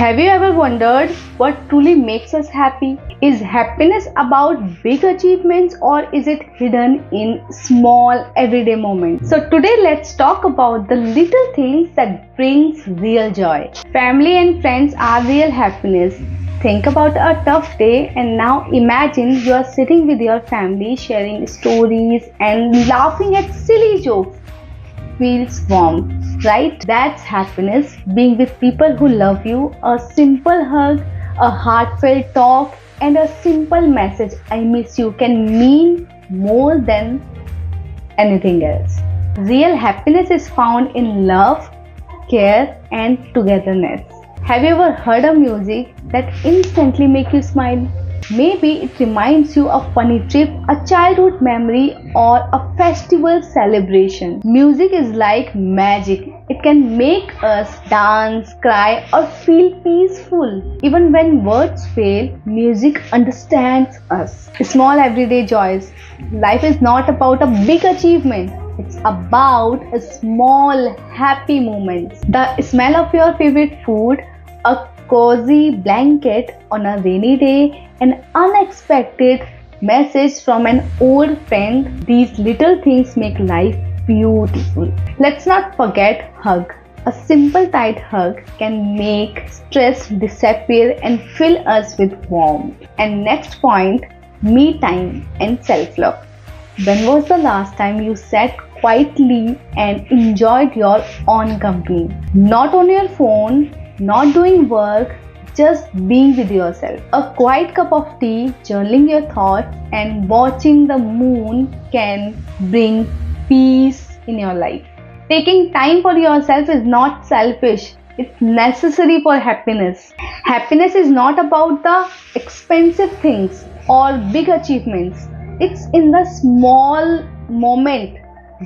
Have you ever wondered what truly makes us happy? Is happiness about big achievements or is it hidden in small everyday moments? So today let's talk about the little things that brings real joy. Family and friends are real happiness. Think about a tough day and now imagine you are sitting with your family sharing stories and laughing at silly jokes. Feels warm, right? That's happiness. Being with people who love you, a simple hug, a heartfelt talk, and a simple message, I miss you, can mean more than anything else. Real happiness is found in love, care, and togetherness. Have you ever heard a music that instantly make you smile? Maybe it reminds you of a funny trip, a childhood memory, or a festival celebration. Music is like magic. It can make us dance, cry, or feel peaceful. Even when words fail, music understands us. Small everyday joys. Life is not about a big achievement. It's about a small happy moments. The smell of your favorite food, a cozy blanket on a rainy day, an unexpected message from an old friend. These little things make life beautiful. Let's not forget hug. A simple tight hug can make stress disappear and fill us with warmth. And next point, me time and self-love. When was the last time you sat quietly and enjoyed your own company? Not on your phone, not doing work, just being with yourself. A quiet cup of tea, journaling your thoughts, and watching the moon can bring peace in your life. Taking time for yourself is not selfish, it's necessary for happiness. Happiness is not about the expensive things or big achievements, it's in the small moment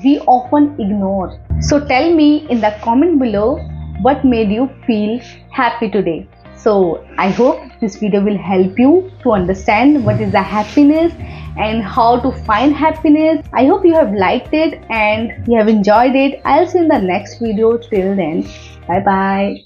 we often ignore. So tell me in the comment below what made you feel happy today. So I hope this video will help you to understand what is the happiness and how to find happiness. I hope you have liked it and you have enjoyed it. I'll see you in the next video. Till then, bye bye.